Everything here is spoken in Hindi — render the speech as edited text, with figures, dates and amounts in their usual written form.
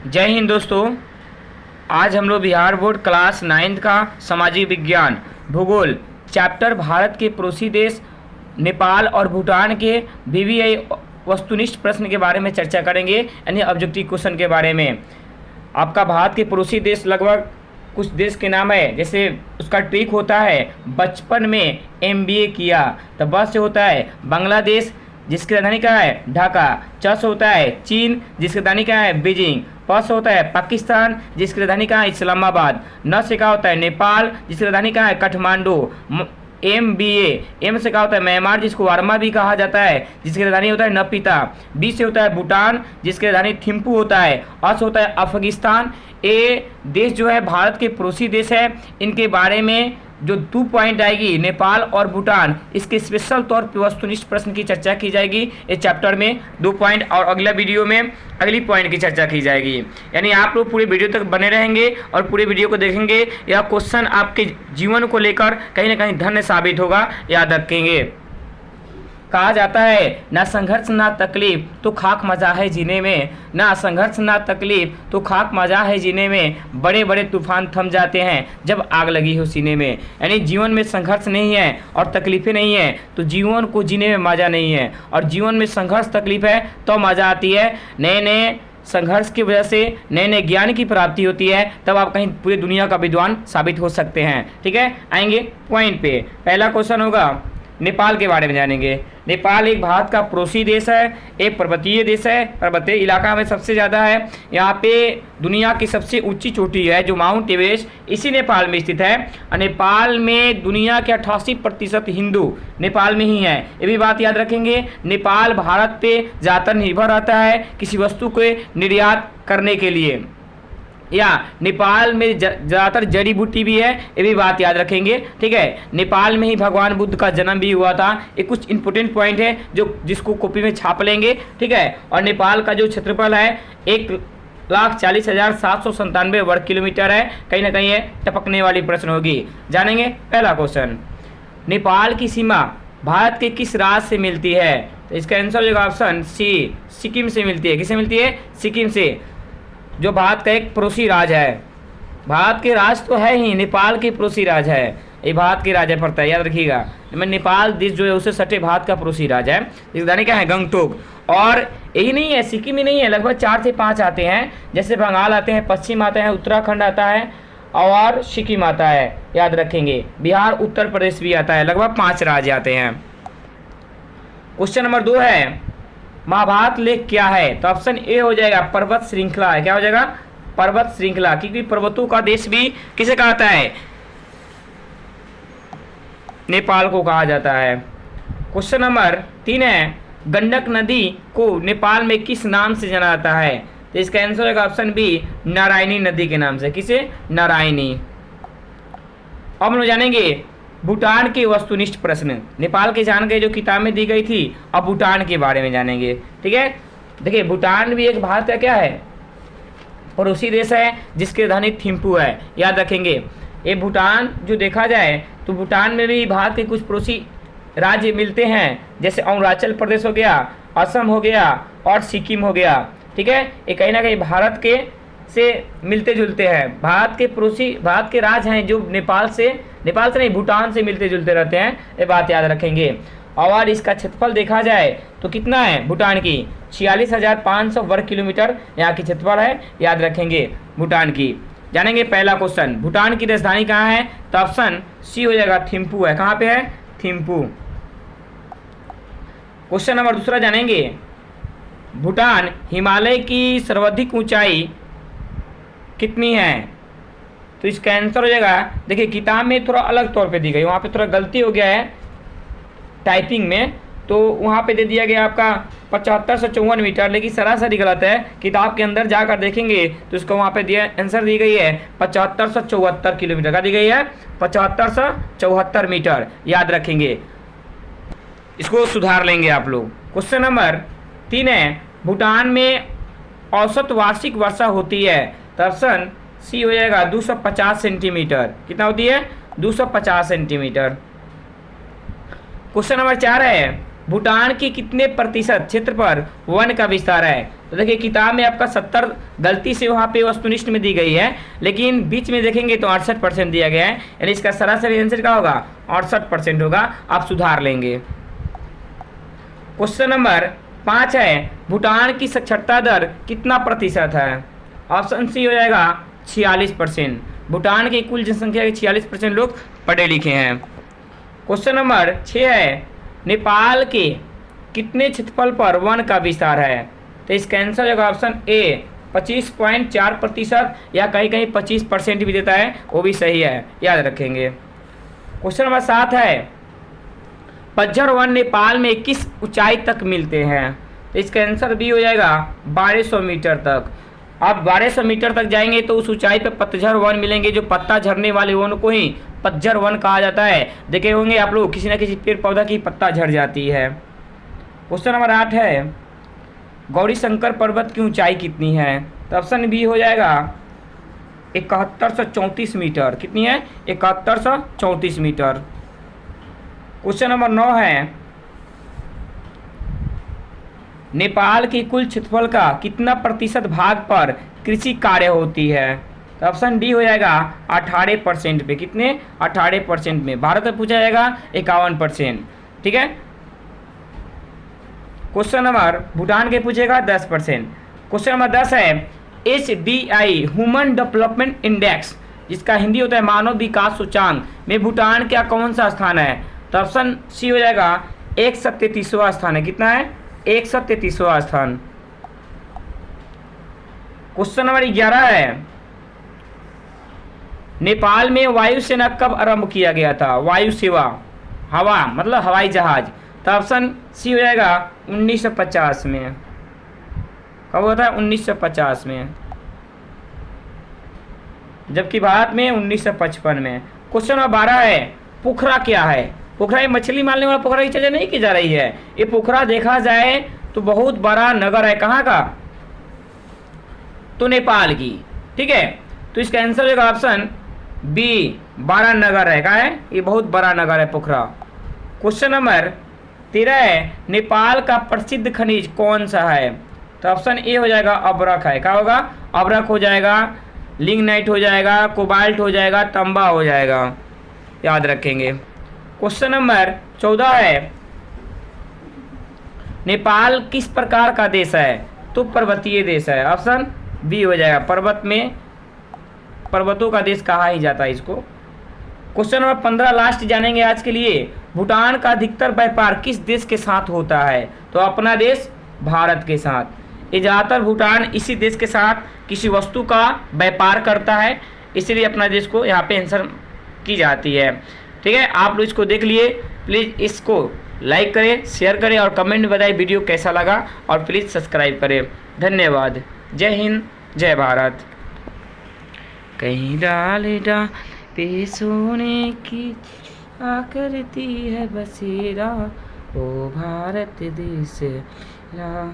जय हिंद दोस्तों। आज हम लोग बिहार बोर्ड क्लास 9 का सामाजिक विज्ञान भूगोल चैप्टर भारत के पड़ोसी देश नेपाल और भूटान के बीवीआई वस्तुनिष्ठ प्रश्न के बारे में चर्चा करेंगे, यानी ऑब्जेक्टिव क्वेश्चन के बारे में। आपका भारत के पड़ोसी देश लगभग कुछ देश के नाम है, जैसे उसका ट्रिक होता है बचपन में एमबीए किया, तो बस से होता है बांग्लादेश जिसकी राजधानी क्या है ढाका, च से होता है चीन जिसकी राजधानी क्या है बीजिंग, प से होता है पाकिस्तान जिसकी राजधानी कहाँ है इस्लामाबाद, न से क्या होता है नेपाल जिसकी राजधानी कहाँ है काठमांडू, एम से क्या होता है म्यांमार जिसको वर्मा भी कहा जाता है जिसकी राजधानी होता है नपीता, बी से होता है भूटान जिसकी राजधानी थिम्पू होता है, अ से होता है अफगानिस्तान। ये देश जो है भारत के पड़ोसी देश है। इनके बारे में जो 2 पॉइंट आएगी नेपाल और भूटान, इसके स्पेशल तौर पर वस्तुनिष्ठ प्रश्न की चर्चा की जाएगी इस चैप्टर में 2 पॉइंट, और अगला वीडियो में अगली पॉइंट की चर्चा की जाएगी। यानी आप लोग पूरे वीडियो तक बने रहेंगे और पूरे वीडियो को देखेंगे। यह क्वेश्चन आपके जीवन को लेकर कहीं ना कहीं धन्य साबित होगा, याद रखेंगे। कहा जाता है ना संघर्ष ना तकलीफ तो खाक मजा है जीने में, ना संघर्ष ना तकलीफ तो खाक मजा है जीने में, बड़े बड़े तूफान थम जाते हैं जब आग लगी हो सीने में। यानी जीवन में संघर्ष नहीं है और तकलीफें नहीं है तो जीवन को जीने में मज़ा नहीं है, और जीवन में संघर्ष तकलीफ है तो मज़ा आती है। नए नए संघर्ष की वजह से नए नए ज्ञान की प्राप्ति होती है, तब आप कहीं पूरी दुनिया का विद्वान साबित हो सकते हैं। ठीक है, आएंगे पॉइंट पे। पहला क्वेश्चन होगा नेपाल के बारे में जानेंगे। नेपाल एक भारत का पड़ोसी देश है, एक पर्वतीय देश है, पर्वतीय इलाका में सबसे ज़्यादा है। यहाँ पे दुनिया की सबसे ऊंची चोटी है जो माउंट एवरेस्ट, इसी नेपाल में स्थित है। और नेपाल में दुनिया के 88% हिंदू नेपाल में ही हैं, ये भी बात याद रखेंगे। नेपाल भारत पे ज़्यादातर निर्भर रहता है किसी वस्तु को निर्यात करने के लिए, या नेपाल में ज़्यादातर जड़ी बूटी भी है, ये भी बात याद रखेंगे। ठीक है, नेपाल में ही भगवान बुद्ध का जन्म भी हुआ था। ये कुछ इंपॉर्टेंट पॉइंट है जो जिसको कॉपी में छाप लेंगे। ठीक है, और नेपाल का जो क्षेत्रफल है 1,40,797 वर्ग किलोमीटर है। कहीं ना कहीं ये टपकने वाली प्रश्न होगी, जानेंगे। पहला क्वेश्चन, नेपाल की सीमा भारत के किस राज्य से मिलती है? तो इसका आंसर होगा ऑप्शन सी, सिक्किम से मिलती है। किससे मिलती है? सिक्किम से, जो भारत का एक पड़ोसी राज्य है। भारत के राज्य तो है ही, नेपाल के पड़ोसी राज्य है, ये भारत के राज्य पड़ता है, याद रखिएगा। नेपाल देश जो है उसे सटे भारत का पड़ोसी राज्य है। राजधानी क्या है? गंगटोक। और यही नहीं है, सिक्किम ही नहीं है, लगभग 4 से 5 आते हैं, जैसे बंगाल आते हैं, पश्चिम आते हैं, उत्तराखंड आता है और सिक्किम आता है, याद रखेंगे। बिहार, उत्तर प्रदेश भी आता है, लगभग 5 राज्य आते हैं। क्वेश्चन नंबर 2 है महाभारत लेख क्या है? तो ऑप्शन ए हो जाएगा पर्वत श्रृंखला है। क्या हो जाएगा? पर्वत श्रृंखला, क्योंकि पर्वतों का देश भी किसे कहता है? नेपाल को कहा जाता है। क्वेश्चन नंबर 3 है गंडक नदी को नेपाल में किस नाम से जाना जाता है? तो इसका आंसर होगा ऑप्शन बी, नारायणी नदी के नाम से। किसे? नारायणी। अब हम लोग जानेंगे भूटान के वस्तुनिष्ठ प्रश्न। नेपाल के जान गए जो किताबें दी गई थी, अब भूटान के बारे में जानेंगे। ठीक है, देखिए भूटान भी एक भारत का क्या है? पड़ोसी देश है जिसकी राजधानी थिम्पू है, याद रखेंगे। ये भूटान जो देखा जाए तो भूटान में भी भारत के कुछ पड़ोसी राज्य मिलते हैं, जैसे अरुणाचल प्रदेश हो गया, असम हो गया और सिक्किम हो गया। ठीक है, ये कहीं ना कहीं भारत के से मिलते जुलते हैं। भारत के पड़ोसी, भारत के राज्य हैं जो नेपाल से नहीं भूटान से मिलते जुलते रहते हैं, ये बात याद रखेंगे। और इसका क्षेत्रफल देखा जाए तो कितना है भूटान की? 46,500 वर्ग किलोमीटर यहाँ की क्षेत्रफल है, याद रखेंगे भूटान की। जानेंगे पहला क्वेश्चन, भूटान की राजधानी कहाँ है? तो ऑप्शन सी हो जाएगा, थिम्पू है। कहाँ पे है? थिम्पू। क्वेश्चन नंबर 2 जानेंगे भूटान हिमालय की सर्वाधिक ऊंचाई कितनी है? तो इसका आंसर हो जाएगा, देखिए किताब में थोड़ा अलग तौर पे दी गई, वहाँ पे थोड़ा गलती हो गया है टाइपिंग में, तो वहाँ पे दे दिया गया आपका 7554 मीटर, लेकिन सरासरी गलत है। किताब के अंदर जाकर देखेंगे तो इसको वहाँ पे दिया आंसर दी गई है 7574 किलोमीटर का दी गई है, 7574 मीटर, याद रखेंगे। इसको सुधार लेंगे आप लोग। क्वेश्चन नंबर 3 है भूटान में औसत वार्षिक वर्षा होती है? तो ऑप्शन सी हो जाएगा 250 सेंटीमीटर। कितना होती है? 250 सेंटीमीटर। क्वेश्चन नंबर 4 है भूटान के कितने प्रतिशत क्षेत्र पर वन का विस्तार है? तो देखिए किताब में आपका 70 गलती से वहाँ पे वस्तुनिष्ठ में दी गई है, लेकिन बीच में देखेंगे तो 68% दिया गया है, यानी इसका सरासरी आंसर क्या होगा? 68% होगा। आप सुधार लेंगे। क्वेश्चन नंबर 5 है, भूटान की साक्षरता दर कितना प्रतिशत है? ऑप्शन सी हो जाएगा 46%। भूटान की कुल जनसंख्या के 46% लोग पढ़े लिखे हैं। क्वेश्चन नंबर 6 है, नेपाल के कितने क्षेत्रफल पर वन का विस्तार है? तो इसका आंसर होगा ऑप्शन ए 25.4% या कहीं कहीं 25% भी देता है, वो भी सही है, याद रखेंगे। क्वेश्चन नंबर 7 है, पतझड़ वन नेपाल में किस ऊंचाई तक मिलते हैं? तो इसका आंसर भी हो जाएगा 1200 मीटर तक। आप 1200 मीटर तक जाएंगे तो उस ऊंचाई पर पतझड़ वन मिलेंगे, जो पत्ता झड़ने वाले वन को ही पतझड़ वन कहा जाता है। देखे होंगे आप लोग किसी न किसी पेड़ पौधा की पत्ता झड़ जाती है। क्वेश्चन नंबर 8 है, गौरी शंकर पर्वत की ऊंचाई कितनी है? तो ऑप्शन बी हो जाएगा 7134 मीटर। कितनी है? 7134 मीटर। क्वेश्चन नंबर 9 है, नेपाल के कुल क्षेत्रफल का कितना प्रतिशत भाग पर कृषि कार्य होती है? तो ऑप्शन डी हो जाएगा 18% पे। कितने? 18% में। भारत में पूछा जाएगा 51%। ठीक है। क्वेश्चन नंबर भूटान के पूछेगा 10%। क्वेश्चन नंबर 10 है, HDI ह्यूमन डेवलपमेंट इंडेक्स, जिसका हिंदी होता है मानव विकास सूचांक, में भूटान का कौन सा स्थान है? तो ऑप्शन सी हो जाएगा 133वां स्थान है। कितना है? 133वां स्थान। क्वेश्चन नंबर 11 है, नेपाल में वायुसेना कब आरंभ किया गया था? वायु सेवा, हवा मतलब हवाई जहाज। तो ऑप्शन सी हो जाएगा 1950 में। कब होता है? 1950 में। जबकि भारत में 1955 में। क्वेश्चन नंबर 12 है, पोखरा क्या है? पोखरा ये मछली मारने वाला पोखरा की चर्चा नहीं की जा रही है। ये पोखरा देखा जाए तो बहुत बड़ा नगर है। कहाँ का? तो नेपाल की। ठीक है। तो इसका आंसर होगा ऑप्शन बी, बड़ा नगर है। कहाँ है? ये बहुत बड़ा नगर है पोखरा। क्वेश्चन नंबर 13 है, नेपाल का प्रसिद्ध खनिज कौन सा है? तो ऑप्शन ए हो जाएगा अब्रक है। क्या होगा? अब्रक हो जाएगा, लिग्नाइट हो जाएगा, कोबाल्ट हो जाएगा, तांबा हो जाएगा, याद रखेंगे। क्वेश्चन नंबर 14 है, नेपाल किस प्रकार का देश है? तो पर्वतीय देश है। ऑप्शन बी हो जाएगा, पर्वत में पर्वतों का देश कहा ही जाता है इसको। क्वेश्चन नंबर 15 लास्ट जानेंगे आज के लिए, भूटान का अधिकतर व्यापार किस देश के साथ होता है? तो अपना देश भारत के साथ। ये ज़्यादातर भूटान इसी देश के साथ किसी वस्तु का व्यापार करता है, इसलिए अपना देश को यहाँ पे आंसर की जाती है। ठीक है। आप लोग इसको देख लिए, प्लीज़ इसको लाइक करें, शेयर करें और कमेंट में बताएं वीडियो कैसा लगा, और प्लीज़ सब्सक्राइब करें। धन्यवाद। जय हिंद, जय भारत। कहीं डाल पे सोने की आकृति है बसेरा, ओ भारत देश रा।